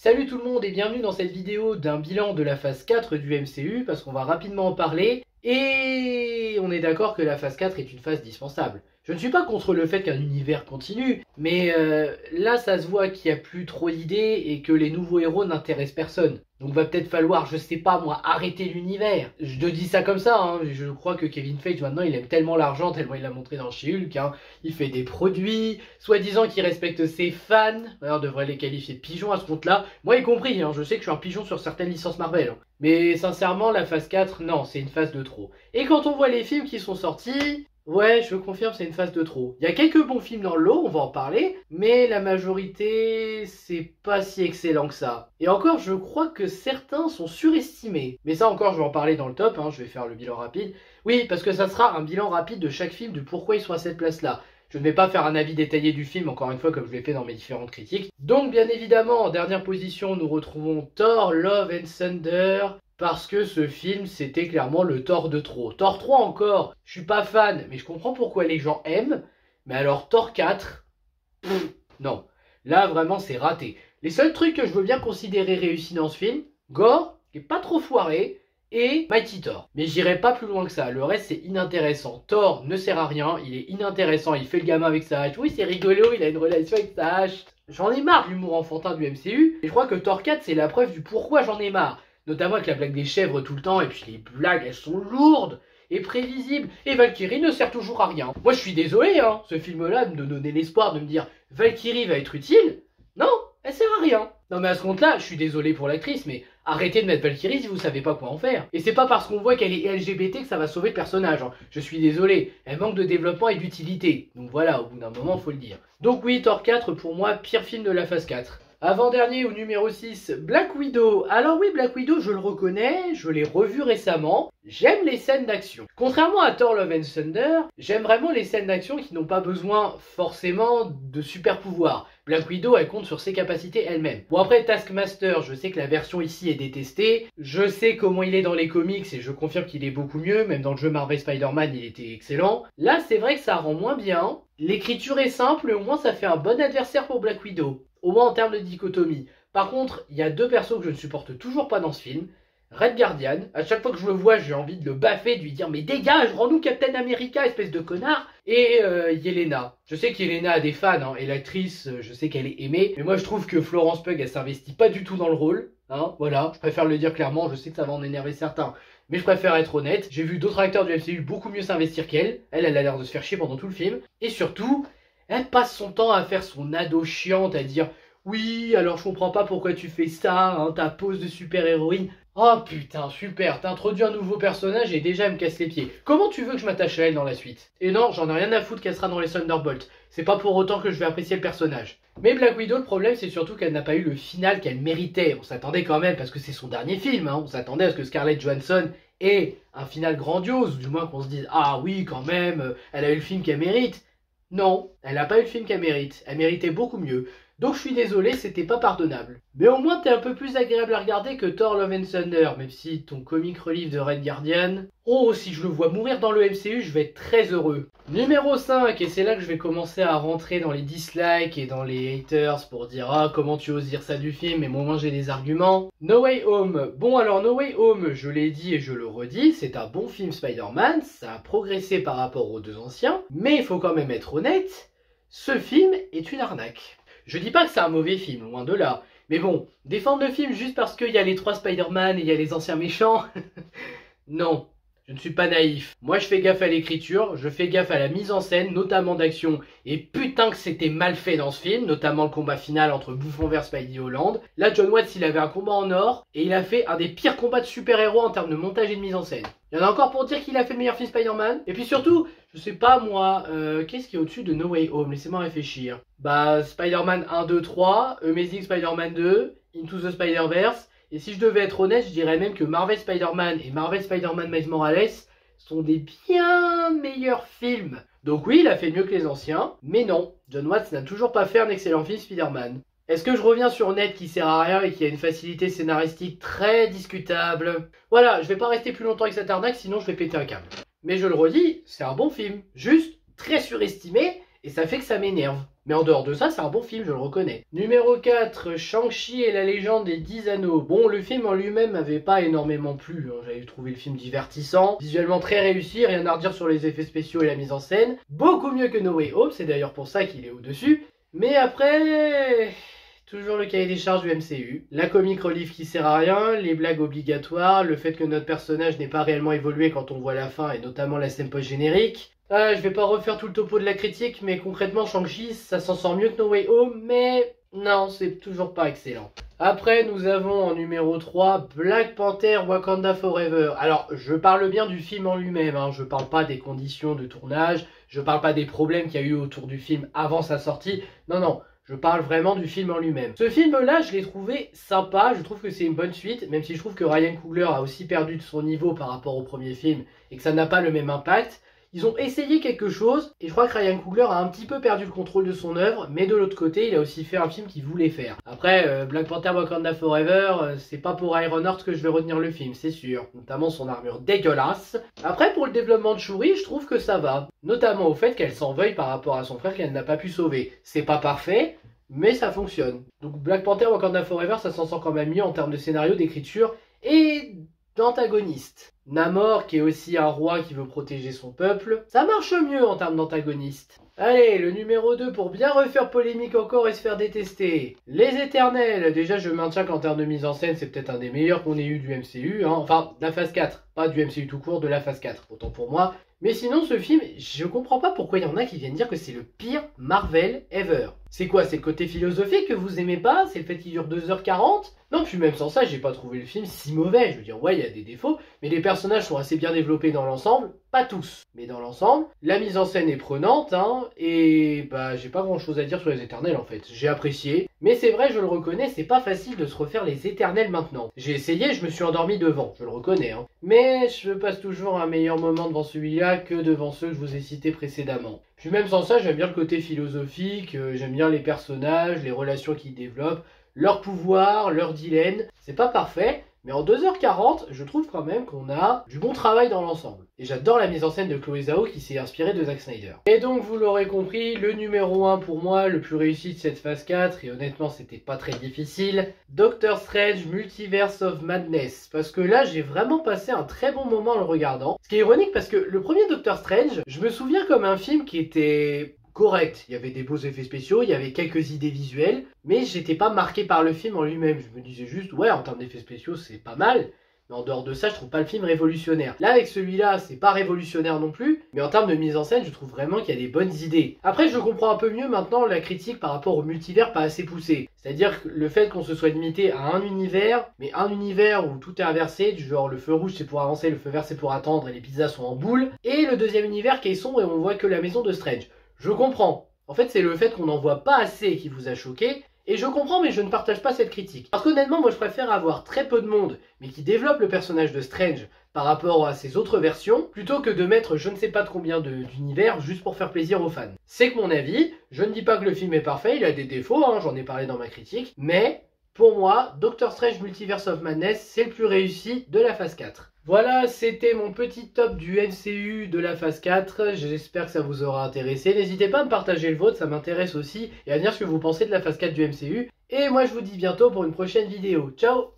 Salut tout le monde et bienvenue dans cette vidéo d'un bilan de la phase 4 du MCU parce qu'on va rapidement en parler et on est d'accord que la phase 4 est une phase dispensable. Je ne suis pas contre le fait qu'un univers continue, mais là ça se voit qu'il n'y a plus trop d'idées et que les nouveaux héros n'intéressent personne. Donc va peut-être falloir, je sais pas moi, arrêter l'univers. Je te dis ça comme ça, hein. Je crois que Kevin Feige maintenant il aime tellement l'argent, tellement il l'a montré dans She-Hulk, hein. Il fait des produits, soi-disant qu'il respecte ses fans. On devrait les qualifier de pigeons à ce compte-là. Moi y compris, hein. Je sais que je suis un pigeon sur certaines licences Marvel. Hein. Mais sincèrement, la phase 4, non, c'est une phase de trop. Et quand on voit les films qui sont sortis... Ouais, je confirme, c'est une phase de trop. Il y a quelques bons films dans le lot, on va en parler, mais la majorité, c'est pas si excellent que ça. Et encore, je crois que certains sont surestimés. Mais ça encore, je vais en parler dans le top, hein, je vais faire le bilan rapide. Oui, parce que ça sera un bilan rapide de chaque film, de pourquoi ils sont à cette place-là. Je ne vais pas faire un avis détaillé du film, encore une fois, comme je l'ai fait dans mes différentes critiques. Donc, bien évidemment, en dernière position, nous retrouvons Thor, Love and Thunder... Parce que ce film, c'était clairement le Thor de trop. Thor 3 encore, je suis pas fan, mais je comprends pourquoi les gens aiment. Mais alors Thor 4, non. Là, vraiment, c'est raté. Les seuls trucs que je veux bien considérer réussis dans ce film, Gore, qui est pas trop foiré, et Mighty Thor. Mais j'irai pas plus loin que ça, le reste c'est inintéressant. Thor ne sert à rien, il est inintéressant, il fait le gamin avec sa hache. Oui, c'est rigolo, il a une relation avec sa hache. J'en ai marre de l'humour enfantin du MCU, et je crois que Thor 4 c'est la preuve du pourquoi j'en ai marre. Notamment avec la blague des chèvres tout le temps, et puis les blagues elles sont lourdes et prévisibles. Et Valkyrie ne sert toujours à rien. Moi je suis désolé, hein, ce film-là, de me donner l'espoir de me dire Valkyrie va être utile. Non, elle sert à rien. Non mais à ce compte-là, je suis désolé pour l'actrice, mais arrêtez de mettre Valkyrie si vous savez pas quoi en faire. Et c'est pas parce qu'on voit qu'elle est LGBT que ça va sauver le personnage. Hein. Je suis désolé, elle manque de développement et d'utilité. Donc voilà, au bout d'un moment, faut le dire. Donc oui, Thor 4, pour moi, pire film de la phase 4. Avant-dernier ou numéro 6, Black Widow. Alors oui, Black Widow, je le reconnais, je l'ai revu récemment. J'aime les scènes d'action. Contrairement à Thor Love and Thunder, j'aime vraiment les scènes d'action qui n'ont pas besoin forcément de super pouvoirs. Black Widow, elle compte sur ses capacités elle-même. Bon après, Taskmaster, je sais que la version ici est détestée. Je sais comment il est dans les comics et je confirme qu'il est beaucoup mieux. Même dans le jeu Marvel Spider-Man, il était excellent. Là, c'est vrai que ça rend moins bien. L'écriture est simple, au moins ça fait un bon adversaire pour Black Widow. Au moins en termes de dichotomie. Par contre, il y a deux persos que je ne supporte toujours pas dans ce film. Red Guardian, à chaque fois que je le vois, j'ai envie de le baffer, de lui dire « Mais dégage, rends-nous Captain America, espèce de connard !» Et Yelena. Je sais qu'Yelena a des fans, hein, et l'actrice, je sais qu'elle est aimée. Mais moi, je trouve que Florence Pugh, elle s'investit pas du tout dans le rôle. Hein, voilà, je préfère le dire clairement, je sais que ça va en énerver certains. Mais je préfère être honnête. J'ai vu d'autres acteurs du MCU beaucoup mieux s'investir qu'elle. Elle a l'air de se faire chier pendant tout le film. Et surtout... elle passe son temps à faire son ado chiante, à dire « Oui, alors je comprends pas pourquoi tu fais ça, hein, ta pose de super-héroïne. » Oh putain, super, t'introduis un nouveau personnage et déjà elle me casse les pieds. Comment tu veux que je m'attache à elle dans la suite? Et non, j'en ai rien à foutre qu'elle sera dans les Thunderbolts. C'est pas pour autant que je vais apprécier le personnage. Mais Black Widow, le problème c'est surtout qu'elle n'a pas eu le final qu'elle méritait. On s'attendait quand même, parce que c'est son dernier film, hein, on s'attendait à ce que Scarlett Johansson ait un final grandiose, ou du moins qu'on se dise « Ah oui, quand même, elle a eu le film qu'elle mérite. » Non, elle n'a pas eu le film qu'elle mérite. Elle méritait beaucoup mieux. Donc je suis désolé, c'était pas pardonnable. Mais au moins t'es un peu plus agréable à regarder que Thor Love and Thunder, même si ton comic relief de Red Guardian... Oh, si je le vois mourir dans le MCU, je vais être très heureux. Numéro 5, et c'est là que je vais commencer à rentrer dans les dislikes et dans les haters pour dire « Ah, comment tu oses dire ça du film, mais moi au moins j'ai des arguments. » No Way Home. Bon alors No Way Home, je l'ai dit et je le redis, c'est un bon film Spider-Man, ça a progressé par rapport aux deux anciens, mais il faut quand même être honnête, ce film est une arnaque. Je dis pas que c'est un mauvais film, loin de là. Mais bon, défendre le film juste parce qu'il y a les 3 Spider-Man et il y a les anciens méchants... non, je ne suis pas naïf. Moi je fais gaffe à l'écriture, je fais gaffe à la mise en scène, notamment d'action. Et putain que c'était mal fait dans ce film, notamment le combat final entre Bouffon vs Spidey et Holland. Là John Watts il avait un combat en or, et il a fait un des pires combats de super-héros en termes de montage et de mise en scène. Il y en a encore pour dire qu'il a fait le meilleur film Spider-Man. Et puis surtout, je sais pas moi, qu'est-ce qui est au-dessus de No Way Home? Laissez-moi réfléchir. Bah, Spider-Man 1, 2, 3, Amazing Spider-Man 2, Into the Spider-Verse. Et si je devais être honnête, je dirais même que Marvel Spider-Man et Marvel Spider-Man Miles Morales sont des bien meilleurs films. Donc oui, il a fait mieux que les anciens, mais non, John Watts n'a toujours pas fait un excellent film Spider-Man. Est-ce que je reviens sur Ned qui sert à rien et qui a une facilité scénaristique très discutable? Voilà, je vais pas rester plus longtemps avec cette arnaque, sinon je vais péter un câble. Mais je le redis, c'est un bon film, juste très surestimé et ça fait que ça m'énerve. Mais en dehors de ça, c'est un bon film, je le reconnais. Numéro 4, Shang-Chi et la légende des 10 anneaux. Bon, le film en lui-même m'avait pas énormément plu, hein. J'avais trouvé le film divertissant, visuellement très réussi, rien à redire sur les effets spéciaux et la mise en scène. Beaucoup mieux que No Way Home, c'est d'ailleurs pour ça qu'il est au-dessus. Mais après... toujours le cahier des charges du MCU. La comic relief qui sert à rien, les blagues obligatoires, le fait que notre personnage n'ait pas réellement évolué quand on voit la fin et notamment la scène post-générique. Je vais pas refaire tout le topo de la critique, mais concrètement Shang-Chi, ça s'en sort mieux que No Way Home, mais non, c'est toujours pas excellent. Après, nous avons en numéro 3, Black Panther Wakanda Forever. Alors, je parle bien du film en lui-même, hein. Je parle pas des conditions de tournage, je parle pas des problèmes qu'il y a eu autour du film avant sa sortie, non. Je parle vraiment du film en lui-même. Ce film-là, je l'ai trouvé sympa, je trouve que c'est une bonne suite, même si je trouve que Ryan Coogler a aussi perdu de son niveau par rapport au premier film et que ça n'a pas le même impact. Ils ont essayé quelque chose, et je crois que Ryan Coogler a un petit peu perdu le contrôle de son œuvre, mais de l'autre côté, il a aussi fait un film qu'il voulait faire. Après, Black Panther Wakanda Forever, c'est pas pour Ironheart que je vais retenir le film, c'est sûr. Notamment son armure dégueulasse. Après, pour le développement de Shuri, je trouve que ça va. Notamment au fait qu'elle s'en veuille par rapport à son frère qu'elle n'a pas pu sauver. C'est pas parfait, mais ça fonctionne. Donc Black Panther Wakanda Forever, ça s'en sort quand même mieux en termes de scénario, d'écriture et d'antagoniste. Namor, qui est aussi un roi qui veut protéger son peuple, ça marche mieux en termes d'antagoniste. Allez, le numéro 2 pour bien refaire polémique encore et se faire détester. Les Éternels. Déjà, je maintiens qu'en termes de mise en scène, c'est peut-être un des meilleurs qu'on ait eu du MCU. Hein. Enfin, de la phase 4. Pas du MCU tout court, de la phase 4. Autant pour moi. Mais sinon, ce film, je comprends pas pourquoi il y en a qui viennent dire que c'est le pire Marvel ever. C'est quoi? C'est le côté philosophique que vous aimez pas? C'est le fait qu'il dure 2h40? Non, puis même sans ça, j'ai pas trouvé le film si mauvais. Je veux dire, ouais, il y a des défauts, mais les personnages sont assez bien développés dans l'ensemble. Pas tous, mais dans l'ensemble. La mise en scène est prenante, hein, et bah, j'ai pas grand chose à dire sur les Éternels en fait. J'ai apprécié, mais c'est vrai, je le reconnais, c'est pas facile de se refaire les Éternels maintenant. J'ai essayé, je me suis endormi devant, je le reconnais, hein. Mais je passe toujours un meilleur moment devant celui-là que devant ceux que je vous ai cités précédemment. Puis même sans ça, j'aime bien le côté philosophique, j'aime bien les personnages, les relations qu'ils développent, leur pouvoir, leur dilemme. C'est pas parfait, mais en 2h40, je trouve quand même qu'on a du bon travail dans l'ensemble. Et j'adore la mise en scène de Chloé Zhao qui s'est inspirée de Zack Snyder. Et donc vous l'aurez compris, le numéro 1 pour moi, le plus réussi de cette phase 4, et honnêtement c'était pas très difficile, Doctor Strange Multiverse of Madness. Parce que là j'ai vraiment passé un très bon moment en le regardant. Ce qui est ironique parce que le premier Doctor Strange, je me souviens comme un film qui était correct, il y avait des beaux effets spéciaux, il y avait quelques idées visuelles, mais j'étais pas marqué par le film en lui-même. Je me disais juste, ouais, en termes d'effets spéciaux, c'est pas mal, mais en dehors de ça, je trouve pas le film révolutionnaire. Là, avec celui-là, c'est pas révolutionnaire non plus, mais en termes de mise en scène, je trouve vraiment qu'il y a des bonnes idées. Après, je comprends un peu mieux maintenant la critique par rapport au multivers pas assez poussé. C'est-à-dire que le fait qu'on se soit limité à un univers, mais un univers où tout est inversé, du genre le feu rouge c'est pour avancer, le feu vert c'est pour attendre, et les pizzas sont en boule, et le deuxième univers qui est sombre et on voit que la maison de Strange. Je comprends. En fait, c'est le fait qu'on n'en voit pas assez qui vous a choqué. Et je comprends, mais je ne partage pas cette critique. Parce qu'honnêtement, moi je préfère avoir très peu de monde, mais qui développe le personnage de Strange par rapport à ses autres versions, plutôt que de mettre je ne sais pas de combien d'univers juste pour faire plaisir aux fans. C'est que mon avis, je ne dis pas que le film est parfait, il a des défauts, hein, j'en ai parlé dans ma critique, mais pour moi, Doctor Strange Multiverse of Madness, c'est le plus réussi de la phase 4. Voilà, c'était mon petit top du MCU de la phase 4, j'espère que ça vous aura intéressé. N'hésitez pas à me partager le vôtre, ça m'intéresse aussi, et à me dire ce que vous pensez de la phase 4 du MCU. Et moi je vous dis bientôt pour une prochaine vidéo. Ciao!